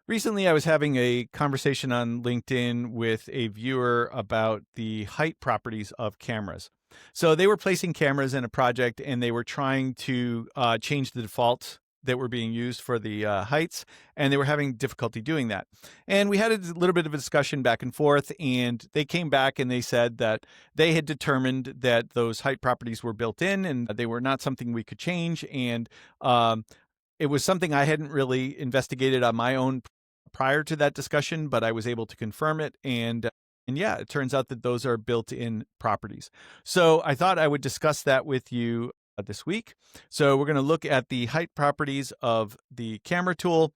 Recently, I was having a conversation on LinkedIn with a viewer about the height properties of cameras. So they were placing cameras in a project and they were trying to change the defaults that were being used for the heights, and they were having difficulty doing that. And we had a little bit of a discussion back and forth, and they came back and they said that they had determined that those height properties were built in and they were not something we could change. And it was something I hadn't really investigated on my own prior to that discussion, but I was able to confirm it. And yeah, it turns out that those are built-in properties. So I thought I would discuss that with you this week. So we're going to look at the height properties of the camera tool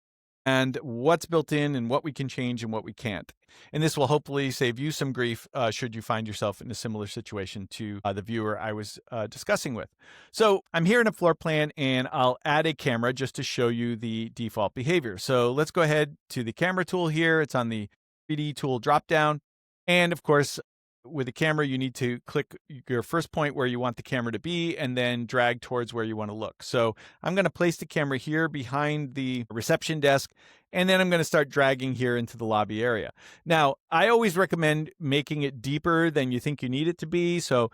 and what's built in and what we can change and what we can't. And this will hopefully save you some grief should you find yourself in a similar situation to the viewer I was discussing with. So I'm here in a floor plan and I'll add a camera just to show you the default behavior. So let's go ahead to the camera tool here. It's on the 3D tool dropdown. And of course, with the camera, you need to click your first point where you want the camera to be and then drag towards where you want to look. So I'm going to place the camera here behind the reception desk, and then I'm going to start dragging here into the lobby area. Now, I always recommend making it deeper than you think you need it to be. So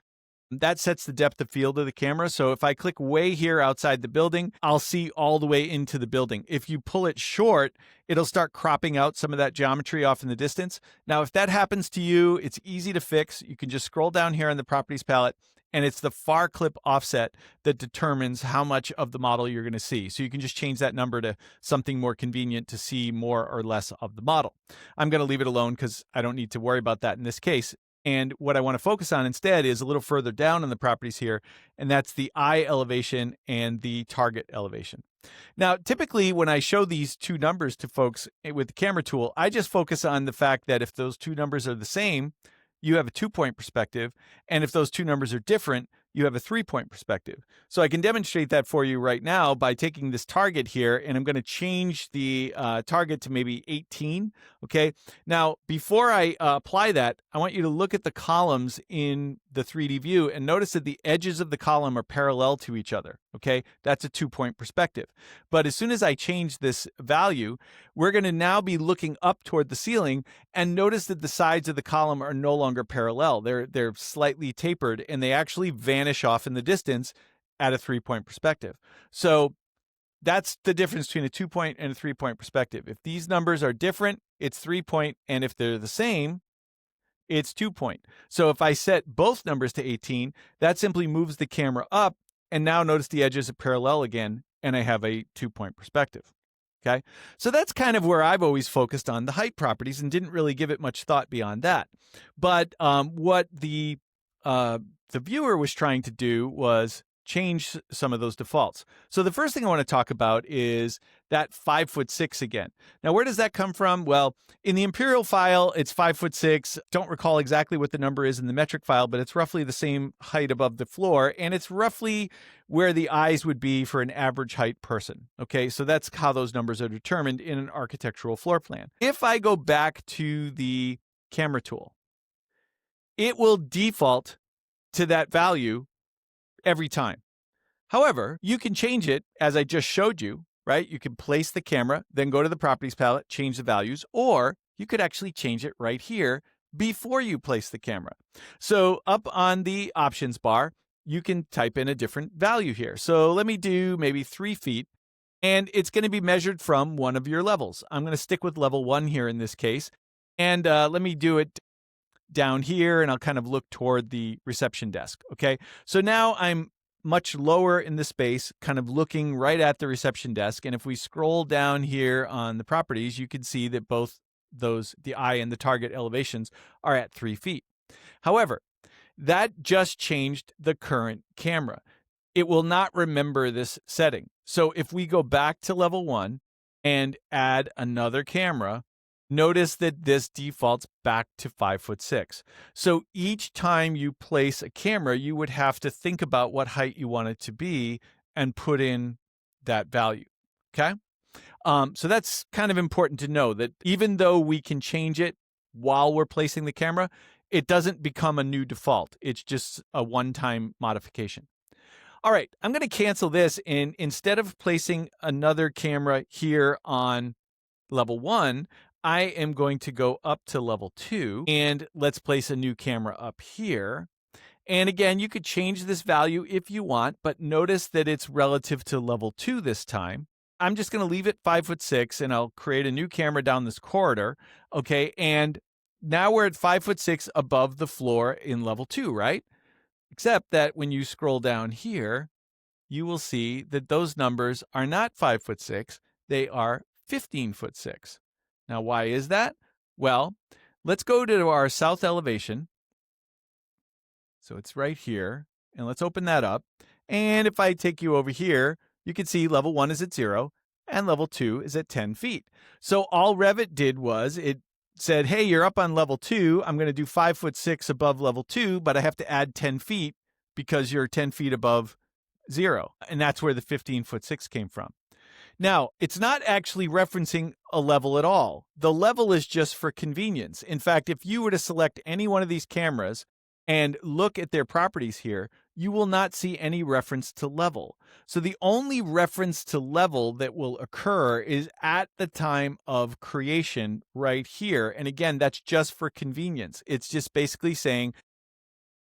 that sets the depth of field of the camera. So if I click way here outside the building, I'll see all the way into the building. If you pull it short, it'll start cropping out some of that geometry off in the distance. Now, if that happens to you, it's easy to fix. You can just scroll down here on the properties palette, and it's the far clip offset that determines how much of the model you're going to see. So you can just change that number to something more convenient to see more or less of the model. I'm going to leave it alone because I don't need to worry about that in this case. And what I want to focus on instead is a little further down in the properties here, and that's the eye elevation and the target elevation. Now, typically when I show these two numbers to folks with the camera tool, I just focus on the fact that if those two numbers are the same, you have a 2-point perspective. And if those two numbers are different, you have a 3-point perspective. So I can demonstrate that for you right now by taking this target here, and I'm going to change the target to maybe 18. Okay. Now, before I apply that, I want you to look at the columns in the 3D view and notice that the edges of the column are parallel to each other. Okay. That's a 2-point perspective. But as soon as I change this value, we're going to now be looking up toward the ceiling, and notice that the sides of the column are no longer parallel. They're slightly tapered, and they actually vanish off in the distance at a 3-point perspective. So that's the difference between a 2-point and a 3-point perspective. If these numbers are different, it's 3-point, and if they're the same, it's 2-point. So if I set both numbers to 18, that simply moves the camera up, and now notice the edges are parallel again, and I have a 2-point perspective. Okay, so that's kind of where I've always focused on the height properties and didn't really give it much thought beyond that. But what the viewer was trying to do was change some of those defaults. So the first thing I want to talk about is that 5'6" again. Now, where does that come from? Well, in the imperial file, it's 5'6". Don't recall exactly what the number is in the metric file, but it's roughly the same height above the floor, and it's roughly where the eyes would be for an average height person. Okay, so that's how those numbers are determined in an architectural floor plan. If I go back to the camera tool, it will default to that value every time. However, you can change it as I just showed you, right? You can place the camera, then go to the properties palette, change the values, or you could actually change it right here before you place the camera. So up on the options bar, you can type in a different value here. So let me do maybe 3 feet, and it's going to be measured from one of your levels. I'm going to stick with level 1 here in this case, and let me do it down here, and I'll kind of look toward the reception desk. Okay, so now I'm much lower in the space, kind of looking right at the reception desk. And if we scroll down here on the properties, you can see that both those, the eye and the target elevations, are at 3 feet. However, that just changed the current camera. It will not remember this setting. So if we go back to level 1 and add another camera, notice that this defaults back to 5'6". So each time you place a camera, you would have to think about what height you want it to be and put in that value. Okay. So that's kind of important to know, that even though we can change it while we're placing the camera, it doesn't become a new default. It's just a one-time modification. All right, I'm going to cancel this, and instead of placing another camera here on level 1, I am going to go up to level 2, and let's place a new camera up here. And again, you could change this value if you want, but notice that it's relative to level 2 this time. I'm just going to leave it 5'6", and I'll create a new camera down this corridor. Okay, and now we're at 5'6" above the floor in level 2, right? Except that when you scroll down here, you will see that those numbers are not 5'6", they are 15'6". Now, why is that? Well, let's go to our south elevation. So it's right here, and let's open that up. And if I take you over here, you can see level 1 is at 0 and level 2 is at 10 feet. So all Revit did was it said, hey, you're up on level 2. I'm going to do 5'6" above level 2, but I have to add 10 feet because you're 10 feet above 0. And that's where the 15'6" came from. Now, it's not actually referencing a level at all. The level is just for convenience. In fact, if you were to select any one of these cameras and look at their properties here, you will not see any reference to level. So the only reference to level that will occur is at the time of creation right here. And again, that's just for convenience. It's just basically saying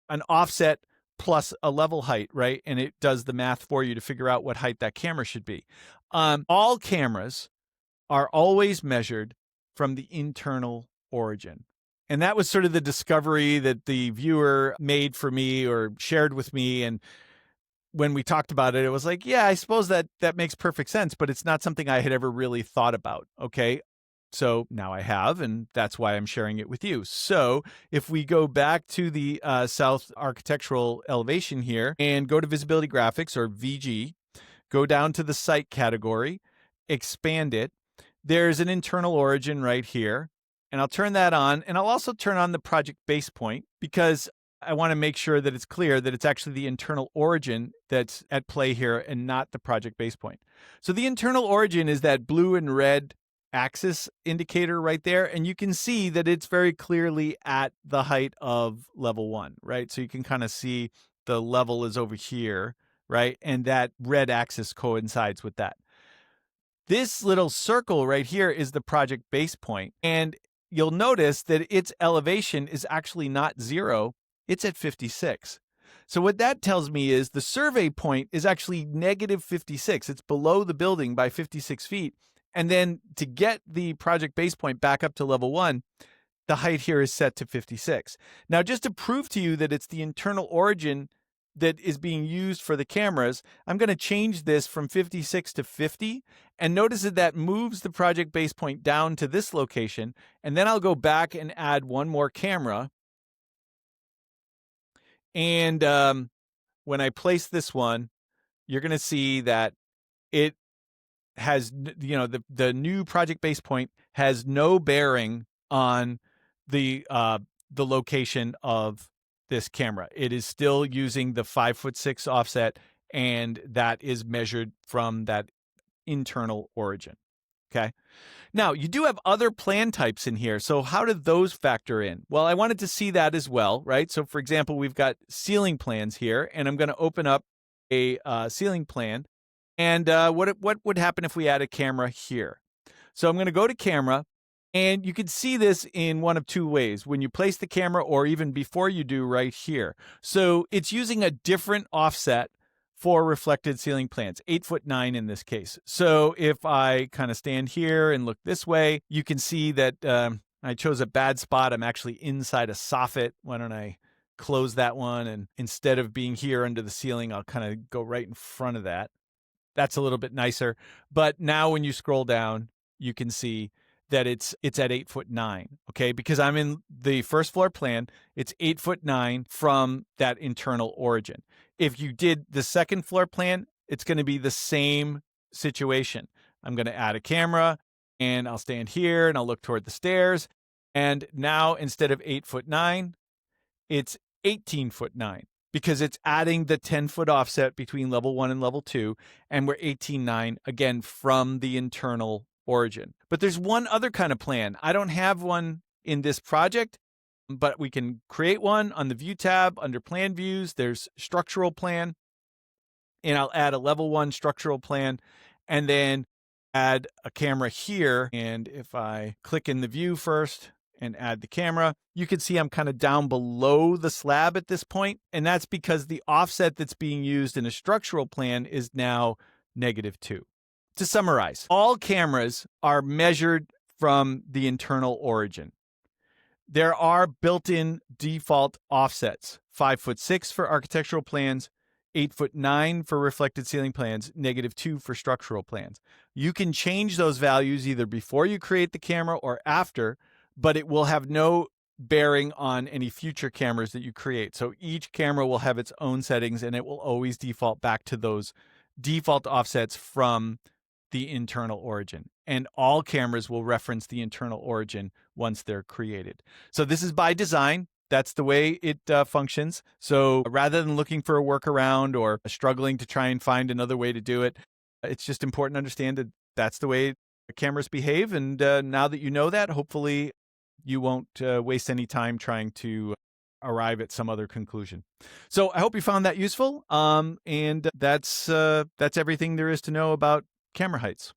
an offset plus a level height, right? And it does the math for you to figure out what height that camera should be. All cameras are always measured from the internal origin. And that was sort of the discovery that the viewer made for me or shared with me. And when we talked about it, it was like, yeah, I suppose that makes perfect sense, but it's not something I had ever really thought about. Okay. So now I have, and that's why I'm sharing it with you. So if we go back to the south architectural elevation here and go to visibility graphics or VG, go down to the site category, expand it. There's an internal origin right here. And I'll turn that on, and I'll also turn on the project base point because I want to make sure that it's clear that it's actually the internal origin that's at play here and not the project base point. So the internal origin is that blue and red axis indicator right there, and you can see that it's very clearly at the height of level 1, right? So you can kind of see the level is over here, right? And that red axis coincides with that. This little circle right here is the project base point, and you'll notice that its elevation is actually not 0, it's at 56. So what that tells me is the survey point is actually negative 56. It's below the building by 56 feet. And then to get the project base point back up to level 1, the height here is set to 56. Now, just to prove to you that it's the internal origin that is being used for the cameras, I'm going to change this from 56 to 50. And notice that moves the project base point down to this location. And then I'll go back and add one more camera. And when I place this one, you're going to see that it has, the new project base point has no bearing on the location of this camera. It is still using the 5'6" offset, and that is measured from that internal origin. Okay. Now, you do have other plan types in here. So how do those factor in? Well, I wanted to see that as well, right? So for example, we've got ceiling plans here, and I'm going to open up a ceiling plan. And what would happen if we add a camera here? So I'm going to go to camera, and you can see this in one of two ways, when you place the camera or even before you do right here. So it's using a different offset for reflected ceiling plans, 8'9" in this case. So if I kind of stand here and look this way, you can see that I chose a bad spot. I'm actually inside a soffit. Why don't I close that one? And instead of being here under the ceiling, I'll kind of go right in front of that. That's a little bit nicer. But now when you scroll down, you can see that it's at 8'9", okay? Because I'm in the first floor plan, it's 8'9" from that internal origin. If you did the second floor plan, it's going to be the same situation. I'm going to add a camera, and I'll stand here, and I'll look toward the stairs. And now instead of 8'9", it's 18'9", because it's adding the 10-foot offset between level 1 and level 2, and we're 18'9", again, from the internal origin. But there's one other kind of plan. I don't have one in this project, but we can create one on the View tab under Plan Views. There's Structural Plan, and I'll add a level 1 structural plan. And then add a camera here. And if I click in the view first and add the camera, you can see I'm kind of down below the slab at this point. And that's because the offset that's being used in a structural plan is now -2. To summarize, all cameras are measured from the internal origin. There are built-in default offsets, 5'6" for architectural plans, 8'9" for reflected ceiling plans, -2 for structural plans. You can change those values either before you create the camera or after, but it will have no bearing on any future cameras that you create. So each camera will have its own settings, and it will always default back to those default offsets from the internal origin. And all cameras will reference the internal origin once they're created. So this is by design. That's the way it functions. So rather than looking for a workaround or struggling to try and find another way to do it, it's just important to understand that that's the way cameras behave. And now that you know that, hopefully you won't waste any time trying to arrive at some other conclusion. So I hope you found that useful. And that's everything there is to know about camera heights.